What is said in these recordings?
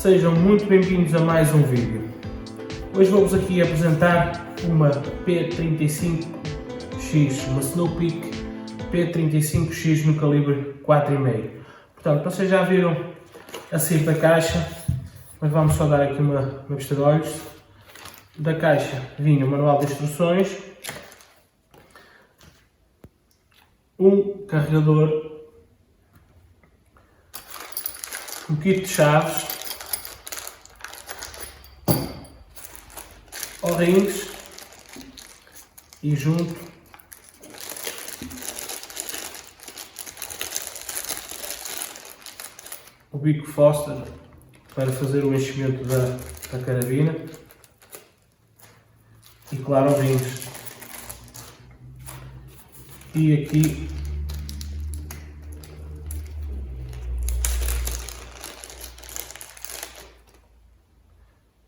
Sejam muito bem-vindos a mais um vídeo. Hoje vou-vos aqui apresentar uma P35X, uma Snow Peak P35X no calibre 4,5. Portanto, vocês já viram a sair da caixa, mas vamos só dar aqui uma vista de olhos. Da caixa vinha o manual de instruções, um carregador, um kit de chaves, O-rings e junto o bico Foster para fazer o enchimento da carabina e claro O-rings. E aqui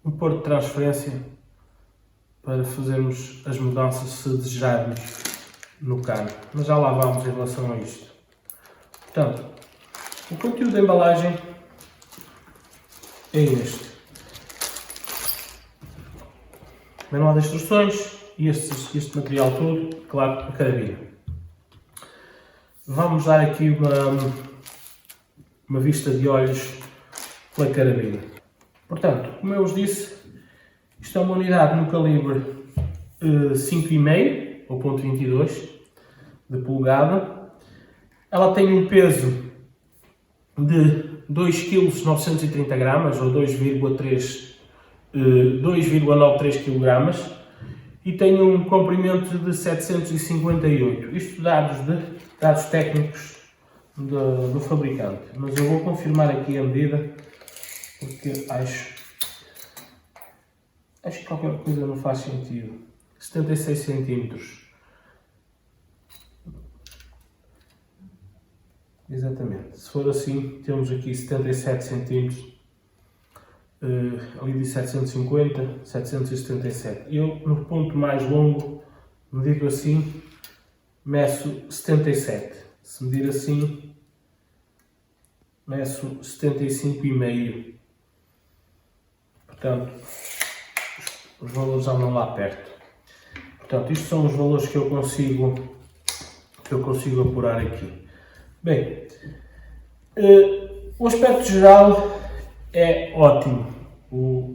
um porto de transferência para fazermos as mudanças se desejarmos no cano, mas já lá vamos em relação a isto. Portanto, o conteúdo da embalagem é este: manual de instruções e este material todo, claro, a carabina. Vamos dar aqui uma vista de olhos pela carabina. Portanto, como eu vos disse, isto é uma unidade no calibre 5,5 ou .22 de polegada. Ela tem um peso de 2,930 kg ou 2,93 kg e tem um comprimento de 758. Isto dados técnicos do fabricante, mas eu vou confirmar aqui a medida porque acho que qualquer coisa não faz sentido. 76 cm. Exatamente. Se for assim, temos aqui 77 cm. Ali de 750, 777. Eu, no ponto mais longo, medido assim, meço 77. Se medir assim, meço 75,5. Portanto, os valores andam lá perto. Portanto, isto são os valores que eu consigo apurar aqui. Bem, o aspecto geral é ótimo,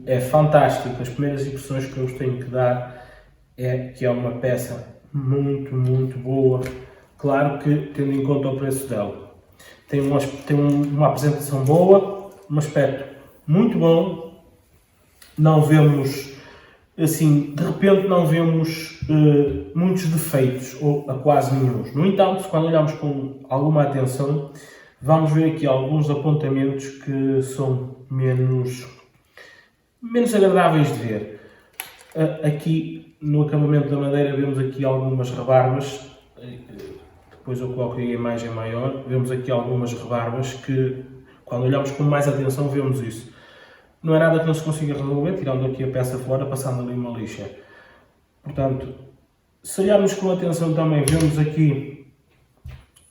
é fantástico. As primeiras impressões que eu vos tenho que dar é que é uma peça muito boa. Claro que tendo em conta o preço dela. Tem uma apresentação boa, um aspecto muito bom. Não vemos, assim, de repente não vemos muitos defeitos, ou a quase nenhum. No entanto, quando olhamos com alguma atenção, vamos ver aqui alguns apontamentos que são menos agradáveis de ver. Aqui, no acabamento da madeira, vemos aqui algumas rebarbas. Depois eu coloco aí a imagem maior. Vemos aqui algumas rebarbas que, quando olhamos com mais atenção, vemos isso. Não é nada que não se consiga resolver, tirando aqui a peça fora, passando ali uma lixa. Portanto, se olharmos com atenção também, vemos aqui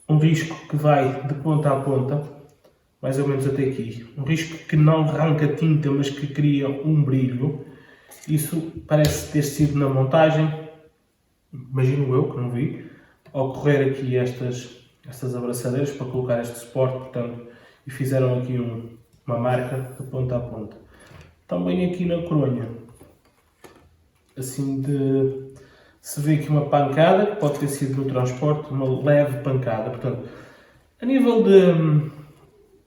um risco que vai de ponta a ponta, mais ou menos até aqui. Um risco que não arranca tinta, mas que cria um brilho. Isso parece ter sido na montagem, imagino eu, que não vi, ao correr aqui estas abraçadeiras para colocar este suporte, portanto, e fizeram aqui uma marca de ponta a ponta. Também aqui na coronha, assim se vê aqui uma pancada, que pode ter sido no transporte, uma leve pancada. Portanto, a nível de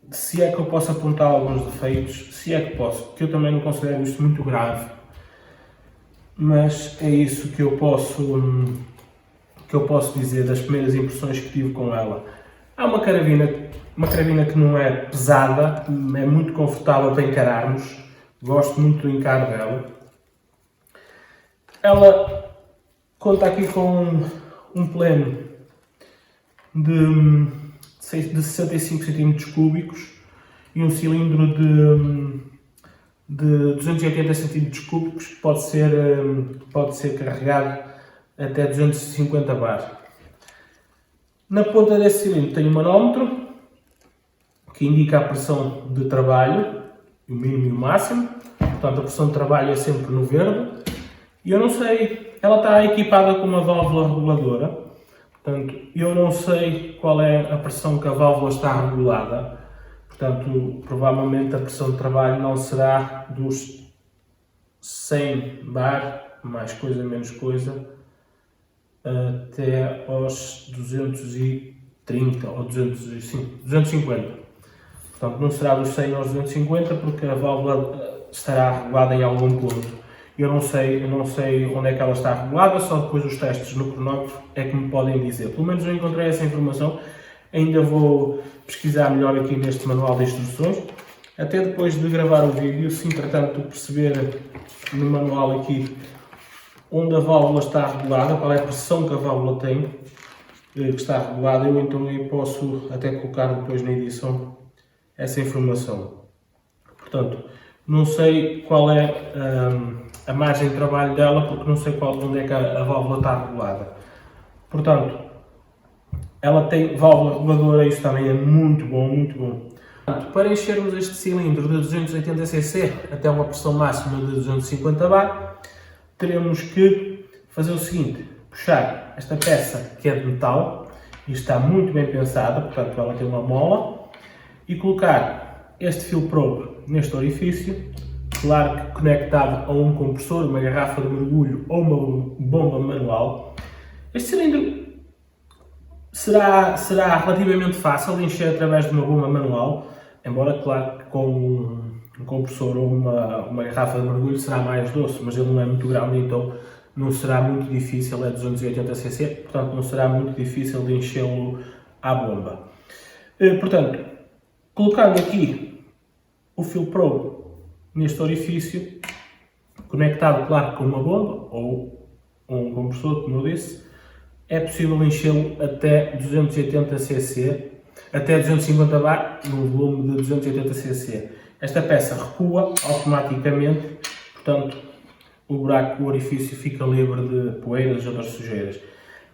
se é que eu posso apontar alguns defeitos, se é que posso, porque eu também não considero isto muito grave, mas é isso que eu posso dizer das primeiras impressões que tive com ela. Há uma carabina que não é pesada, é muito confortável para encararmos. Gosto muito do encaro dela. Ela conta aqui com um pleno de 65 cm3 e um cilindro de 280 cm3 que pode ser carregado até 250 bar. Na ponta desse cilindro tem um manómetro que indica a pressão de trabalho o mínimo e o máximo, portanto a pressão de trabalho é sempre no verde. E eu não sei, ela está equipada com uma válvula reguladora, portanto eu não sei qual é a pressão que a válvula está regulada, portanto provavelmente a pressão de trabalho não será dos 100 bar, mais coisa menos coisa, até aos 230 ou 250. Portanto, não será dos 100 aos 250 porque a válvula estará regulada em algum ponto. Eu não sei onde é que ela está regulada, só depois os testes no cronómetro é que me podem dizer. Pelo menos eu encontrei essa informação, ainda vou pesquisar melhor aqui neste manual de instruções, até depois de gravar o vídeo, se entretanto perceber no manual aqui onde a válvula está regulada, qual é a pressão que a válvula tem, que está regulada, eu posso até colocar depois na edição essa informação. Portanto, não sei qual é a margem de trabalho dela, porque não sei onde é que a válvula está regulada. Portanto, ela tem válvula reguladora, isso também é muito bom, muito bom. Portanto, para enchermos este cilindro de 280 cc até uma pressão máxima de 250 bar, teremos que fazer o seguinte: puxar esta peça que é de metal, e está muito bem pensada, portanto ela tem uma mola, e colocar este fio probe neste orifício, claro que conectado a um compressor, uma garrafa de mergulho ou uma bomba manual. Este cilindro será relativamente fácil de encher através de uma bomba manual, embora claro que com um compressor ou uma garrafa de mergulho será mais doce, mas ele não é muito grande, então não será muito difícil, é 280 cc, portanto não será muito difícil de enchê-lo à bomba. Portanto, colocando aqui o fio probe neste orifício, conectado claro com uma bomba ou um compressor, como eu disse, é possível enchê-lo até 280 cc, até 250 bar, no volume de 280 cc. Esta peça recua automaticamente, portanto o buraco, o orifício fica livre de poeiras e outras sujeiras.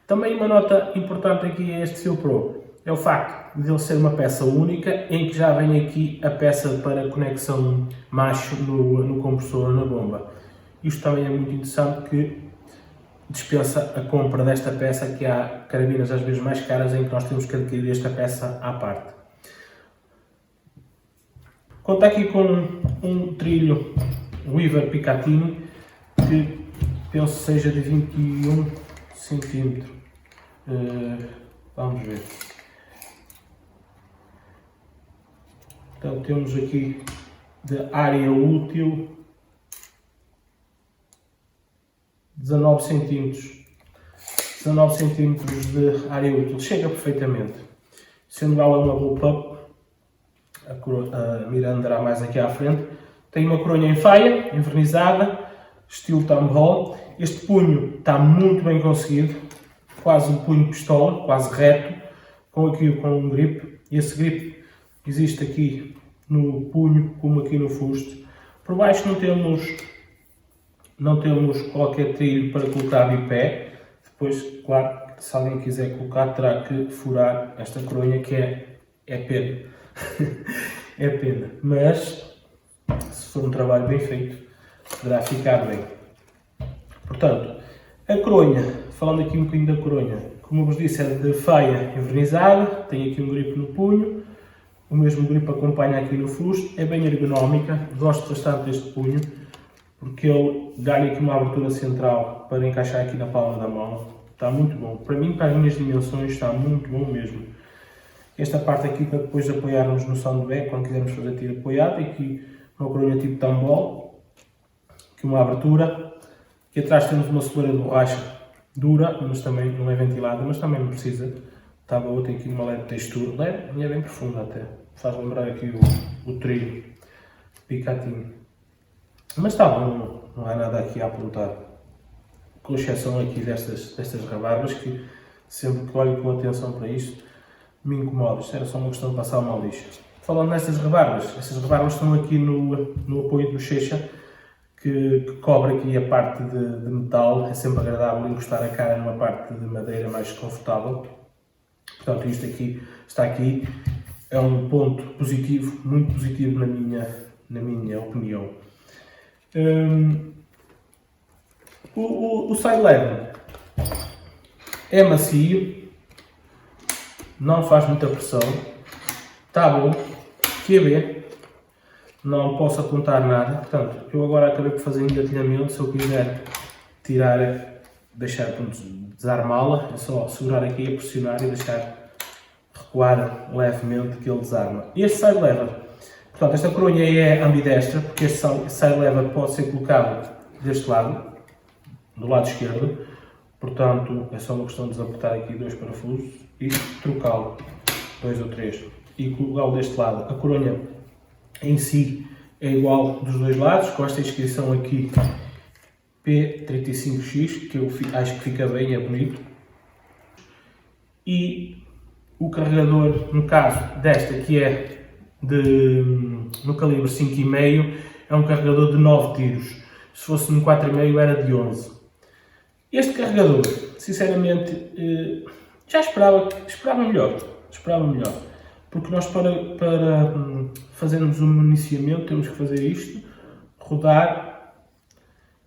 Também uma nota importante aqui é este fio probe, é o facto de ele ser uma peça única, em que já vem aqui a peça para conexão macho no compressor ou na bomba. Isto também é muito interessante, que dispensa a compra desta peça, que há carabinas às vezes mais caras em que nós temos que adquirir esta peça à parte. Conta aqui com um trilho Weaver Picatinny, que penso seja de 21 cm. Vamos ver. Então temos aqui de área útil 19 cm. 19 cm de área útil, chega perfeitamente. Sendo ela uma bullpup, a Miranda andará mais aqui à frente. Tem uma coronha em faia, envernizada, estilo thumb-hole. Este punho está muito bem conseguido, quase um punho de pistola, quase reto, com um grip. Esse grip existe aqui no punho, como aqui no fusto. Por baixo não temos qualquer trilho para colocar bipé. Depois, claro, se alguém quiser colocar, terá que furar esta coronha, que é pena. É pena, mas se for um trabalho bem feito, poderá ficar bem. Portanto, a coronha, falando aqui um bocadinho da coronha, como eu vos disse, é de faia envernizada, tem aqui um grip no punho, o mesmo grip acompanha aqui no fusto, é bem ergonómica, gosto bastante deste punho, porque ele dá-lhe aqui uma abertura central para encaixar aqui na palma da mão. Está muito bom. Para mim, para as minhas dimensões, está muito bom mesmo. Esta parte aqui para depois apoiarmos no sandbag, quando quisermos fazer tiro apoiado, e aqui uma coronha tipo tambol, aqui uma abertura. Aqui atrás temos uma soleira de borracha dura, mas também não é ventilada, mas também não precisa. Está boa, tem aqui uma leve textura, leve e é bem profunda até. Faz lembrar aqui o trilho Picatinny. Mas está bom, não há nada aqui a apontar. Com exceção aqui destas rabarbas, que sempre que olho com atenção para isto, me incomoda. Isto era só uma questão de passar uma lixa. Falando nestas rabarbas, estas rabarbas estão aqui no apoio do bochecha, que cobre aqui a parte de metal. É sempre agradável encostar a cara numa parte de madeira mais confortável. Portanto, isto aqui está aqui. É um ponto positivo, muito positivo na minha opinião. O side lever é macio, não faz muita pressão, está bom, QB, não posso apontar nada. Portanto, eu agora acabei por fazer engatilhamento. Se eu quiser tirar, deixar, desarmá-la, é só segurar aqui, pressionar e deixar recuar levemente que ele desarma. Este side lever, portanto, esta coronha é ambidestra, porque este side lever pode ser colocado deste lado, do lado esquerdo. Portanto, é só uma questão de desapertar aqui 2 parafusos e trocá-lo, 2 ou 3, e colocá-lo deste lado. A coronha em si é igual dos dois lados, com esta inscrição aqui P35X, que eu acho que fica bem, é bonito. E o carregador, no caso desta, que é no calibre 5,5, é um carregador de 9 tiros. Se fosse no 4,5 era de 11. Este carregador, sinceramente, já esperava melhor. Porque nós para fazermos um municiamento temos que fazer isto, rodar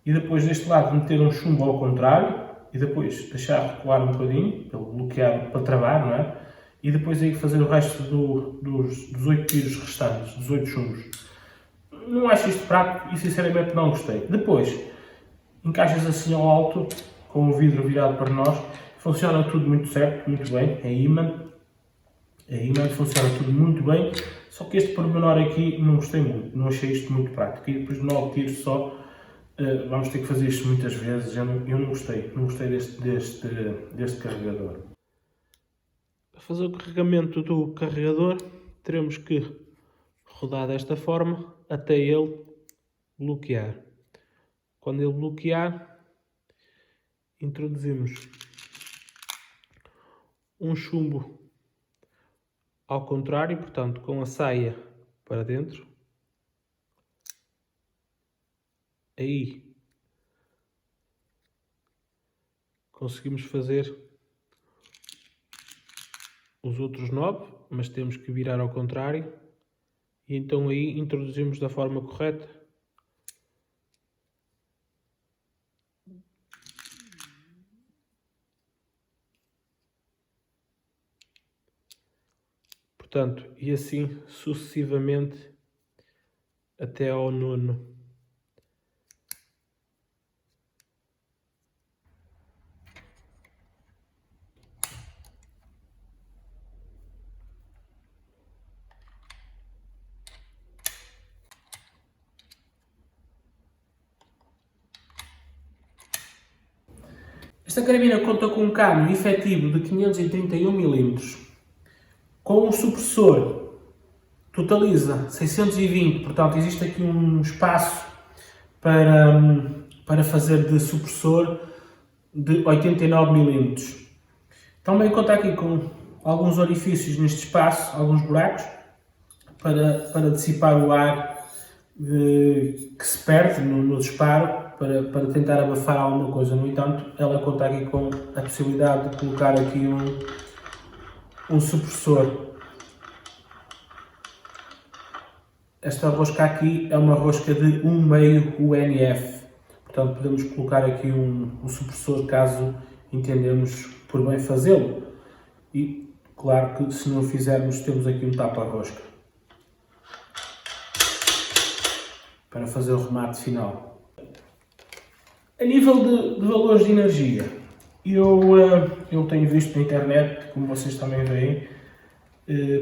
e depois deste lado meter um chumbo ao contrário e depois deixar recuar um bocadinho, para bloquear, para travar, não é? E depois aí fazer o resto dos 8 tiros restantes, dos 8 chumbos. Não acho isto prático e sinceramente não gostei. Depois, encaixas assim ao alto, com o vidro virado para nós, funciona tudo muito certo, muito bem, é imã. A imã funciona tudo muito bem, só que este pormenor aqui não gostei muito, não achei isto muito prático. E depois de 9 tiros só, vamos ter que fazer isto muitas vezes, eu não gostei deste carregador. Para fazer o carregamento do carregador, teremos que rodar desta forma até ele bloquear. Quando ele bloquear, introduzimos um chumbo ao contrário, portanto, com a saia para dentro. Aí conseguimos fazer os outros 9, mas temos que virar ao contrário. E então aí introduzimos da forma correta. Portanto, e assim sucessivamente até ao 9º. Esta carabina conta com um cano efetivo de 531 mm, com um supressor totaliza 620, portanto existe aqui um espaço para fazer de supressor de 89 mm. Também conta aqui com alguns orifícios neste espaço, alguns buracos, para dissipar o ar que se perde no disparo, para tentar abafar alguma coisa. No entanto, ela conta aqui com a possibilidade de colocar aqui um supressor. Esta rosca aqui é uma rosca de 1/2 UNF, portanto podemos colocar aqui um supressor caso entendemos por bem fazê-lo. E claro que se não o fizermos temos aqui um tapa-rosca para fazer o remate final. A nível de valores de energia, eu tenho visto na internet, como vocês também veem,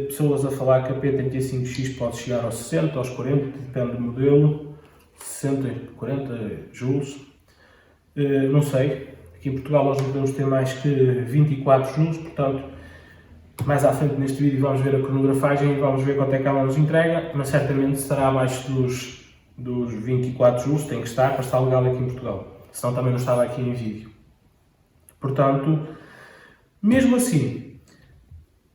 pessoas a falar que a P35X pode chegar aos 60, aos 40, depende do modelo, 60, 40 joules. Não sei, aqui em Portugal nós não podemos ter mais que 24 joules, portanto, mais à frente neste vídeo vamos ver a cronografagem e vamos ver quanto é que ela nos entrega, mas certamente estará abaixo dos 24 joules, tem que estar para estar legal aqui em Portugal, senão também não estava aqui em vídeo. Portanto, mesmo assim,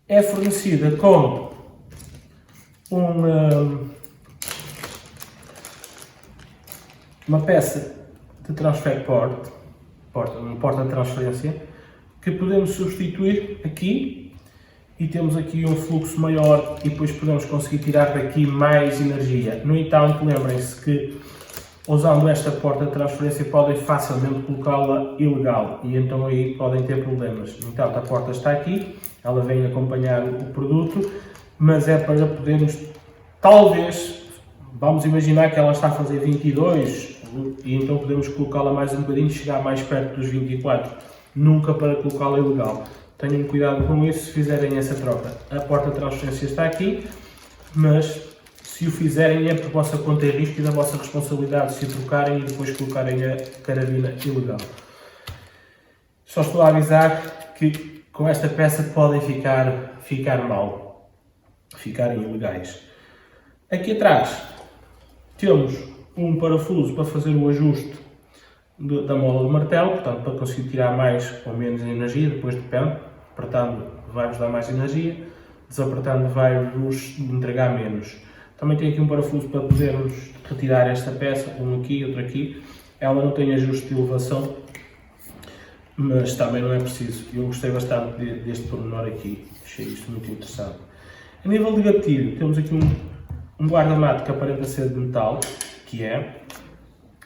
é fornecida com uma peça de transfer port, um porta de transferência, que podemos substituir aqui e temos aqui um fluxo maior e depois podemos conseguir tirar daqui mais energia. No entanto, lembrem-se que usando esta porta de transferência podem facilmente colocá-la ilegal e então aí podem ter problemas. No entanto, a porta está aqui, ela vem acompanhar o produto, mas é para podermos, talvez, vamos imaginar que ela está a fazer 22 e então podemos colocá-la mais um bocadinho, chegar mais perto dos 24, nunca para colocá-la ilegal. Tenham cuidado com isso se fizerem essa troca. A porta de transferência está aqui, mas se o fizerem é por vossa conta e risco e da vossa responsabilidade se o trocarem e depois colocarem a carabina ilegal. Só estou a avisar que com esta peça podem ficar mal, ficarem ilegais. Aqui atrás temos um parafuso para fazer o ajuste da mola do martelo, portanto para conseguir tirar mais ou menos energia, depois depende, apertando vai-vos dar mais energia, desapertando vai-vos entregar menos. Também tem aqui um parafuso para podermos retirar esta peça, um aqui e outro aqui. Ela não tem ajuste de elevação, mas também não é preciso. Eu gostei bastante deste pormenor aqui, achei isto muito interessante. A nível de gatilho, temos aqui um guarda-mato que aparenta ser de metal, que é,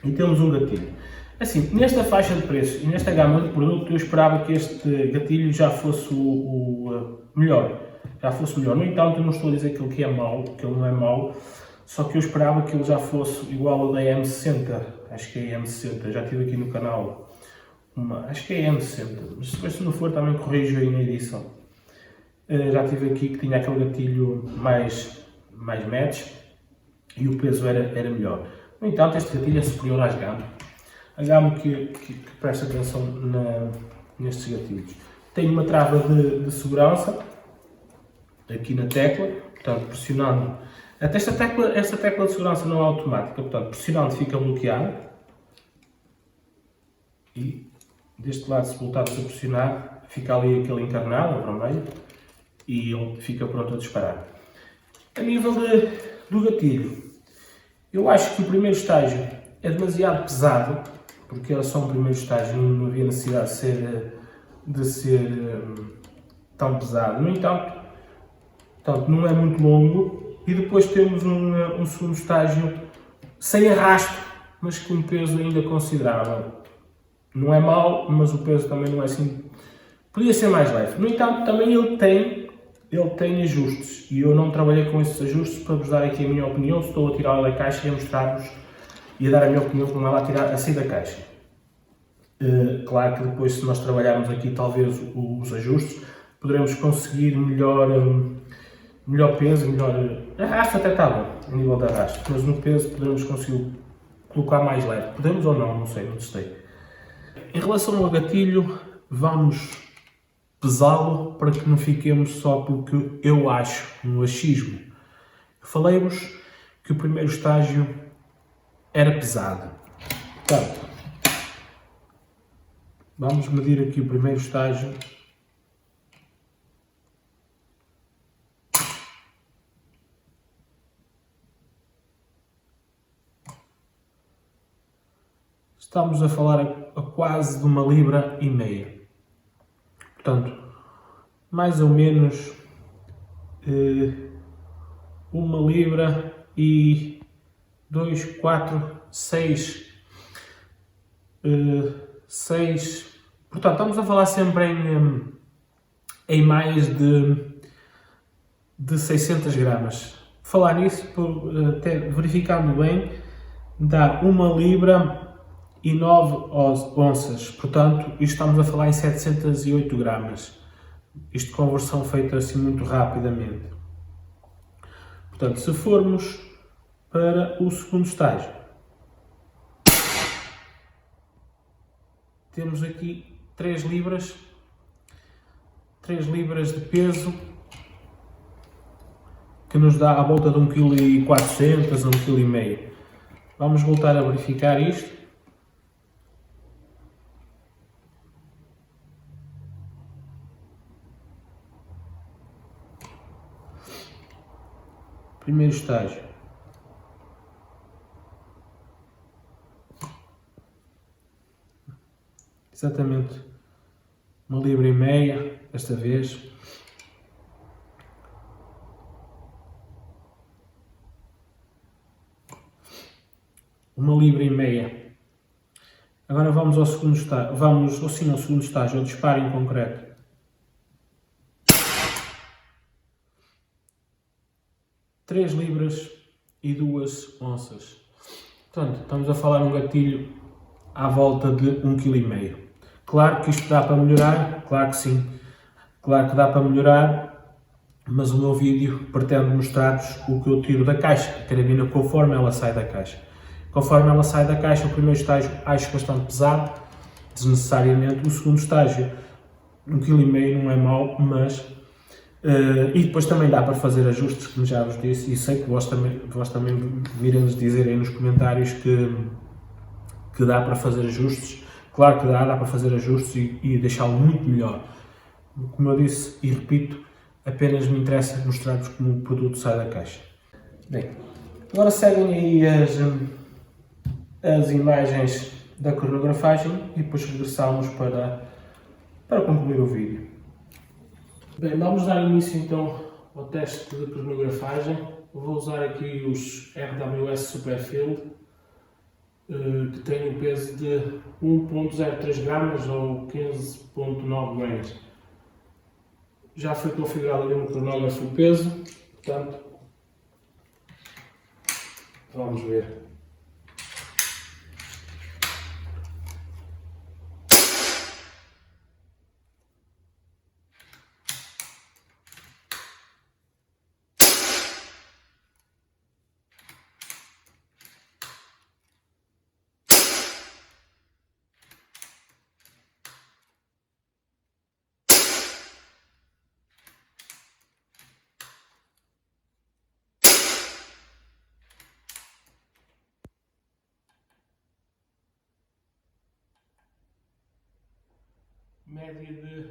e temos um gatilho. Assim, nesta faixa de preço e nesta gama de produto, eu esperava que este gatilho já fosse o melhor. Já fosse melhor. No entanto, eu não estou a dizer que ele é mau, que ele não é mau, só que eu esperava que ele já fosse igual ao da M60. Acho que é a M60, já tive aqui no canal acho que é a M60, mas se não for também corrijo aí na edição. Já tive aqui que tinha aquele gatilho mais match e o peso era melhor. No entanto, este gatilho é superior às gamas. A gama que presta atenção nestes gatilhos. Tem uma trava de segurança aqui na tecla, portanto pressionando. Até esta tecla de segurança não é automática, portanto pressionando fica bloqueada. E deste lado, se voltarmos a pressionar, fica ali aquele encarnado, vermelho, e ele fica pronto a disparar. A nível do gatilho, eu acho que o primeiro estágio é demasiado pesado, porque era só um primeiro estágio, não havia necessidade de ser tão pesado. No entanto, não é muito longo, e depois temos um segundo estágio sem arrasto, mas com um peso ainda considerável. Não é mau, mas o peso também não é assim. Podia ser mais leve. No entanto, também ele tem ajustes. E eu não trabalhei com esses ajustes para vos dar aqui a minha opinião. Estou a tirá-la da caixa e a mostrar-vos e a dar a minha opinião como ela a sair da caixa. Claro que depois, se nós trabalharmos aqui talvez os ajustes, poderemos conseguir melhor peso, melhor arrasto até está bom, a nível de arrasto. Mas no peso poderemos conseguir colocar mais leve. Podemos ou não, não sei, não testei. Em relação ao gatilho, vamos pesá-lo para que não fiquemos só porque eu acho, no achismo. Falei-vos que o primeiro estágio era pesado. Portanto, vamos medir aqui o primeiro estágio. Estamos a falar a quase de 1,5 libras. Portanto, mais ou menos 1 libra e 2, 4, 6. Portanto, estamos a falar sempre em mais de 600 gramas. Falar nisso, até verificando bem, dá 1 libra e 9 onças, portanto, isto estamos a falar em 708 gramas. Isto de conversão feita assim muito rapidamente. Portanto, se formos para o segundo estágio, temos aqui 3 libras de peso, que nos dá à volta de 1,4 kg, 1,5 kg. Vamos voltar a verificar isto. Primeiro estágio. Exatamente 1,5 libra desta vez. 1,5 libra. Agora vamos ao segundo estágio, ao segundo estágio, ao disparo em concreto. 3 libras e 2 onças. Portanto, estamos a falar de um gatilho à volta de 1,5 kg. Claro que isto dá para melhorar, claro que sim. Claro que dá para melhorar, mas o meu vídeo pretende mostrar-vos o que eu tiro da caixa, a carabina conforme ela sai da caixa. Conforme ela sai da caixa, o primeiro estágio acho bastante pesado, desnecessariamente. O segundo estágio, 1,5 kg não é mau, mas... e depois também dá para fazer ajustes, como já vos disse, e sei que vós também virem-nos dizer aí nos comentários que dá para fazer ajustes. Claro que dá para fazer ajustes e deixá-lo muito melhor. Como eu disse e repito, apenas me interessa mostrar-vos como o produto sai da caixa. Bem, agora seguem aí as imagens da cronografagem e depois regressamos para concluir o vídeo. Bem, vamos dar início então ao teste de cronografagem. Vou usar aqui os RWS Superfield, que têm um peso de 1,03 gramas ou 15,9 gramas. Já foi configurado ali no cronógrafo o peso, portanto, vamos ver. Média de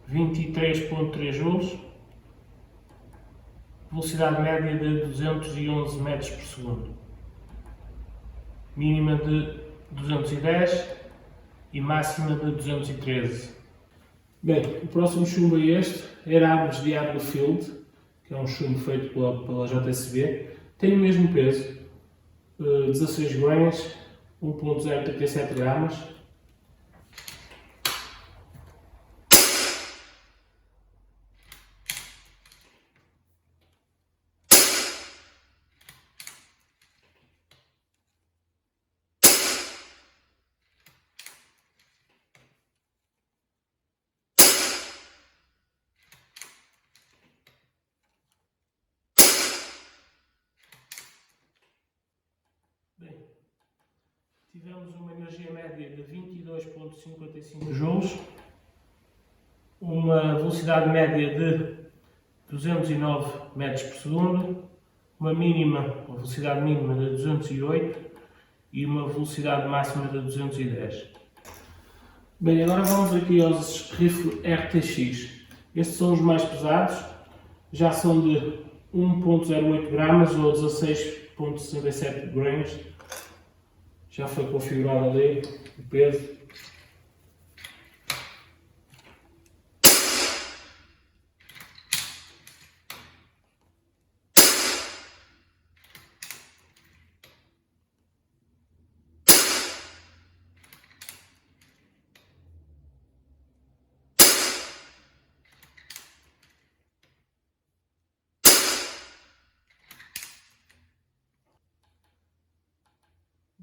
23,3 joules, velocidade média de 211 metros por segundo, mínima de 210 e máxima de 213. Bem, o próximo chumbo é este, Erames Diablo Field, que é um chumbo feito pela JSB, tem o mesmo peso, 16 gramas, 1,037 gramas. Bem, tivemos uma energia média de 22,55 joules, uma velocidade média de 209 metros por segundo, uma velocidade mínima de 208 e uma velocidade máxima de 210. Bem, agora vamos aqui aos rifle RTX. Estes são os mais pesados, já são de 1,08 gramas ou 16,67 gramas. Já foi configurado ali o peso.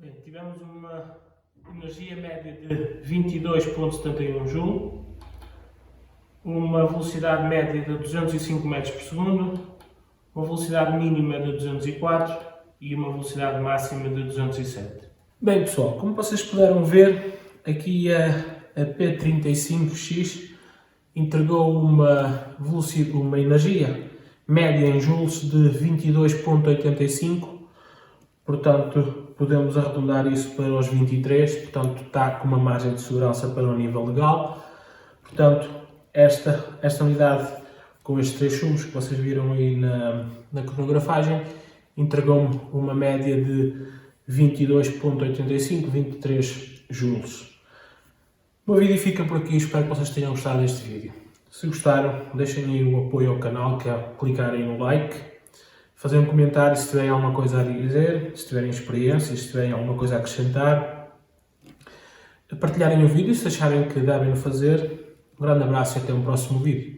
Bem, tivemos uma energia média de 22,71 Joule, uma velocidade média de 205 metros por segundo, uma velocidade mínima de 204 e uma velocidade máxima de 207. Bem pessoal, como vocês puderam ver, aqui a P35X entregou uma energia média em joules de 22,85, portanto podemos arredondar isso para os 23, portanto está com uma margem de segurança para o nível legal. Portanto, esta unidade com estes 3 chumbos que vocês viram aí na cronografagem entregou-me uma média de 22,85, 23 joules. O meu vídeo fica por aqui, espero que vocês tenham gostado deste vídeo. Se gostaram, deixem aí o apoio ao canal, que é clicar aí no like. fazer um comentário se tiverem alguma coisa a dizer, se tiverem experiências, se tiverem alguma coisa a acrescentar, partilharem o vídeo se acharem que devem fazer. Um grande abraço e até um próximo vídeo.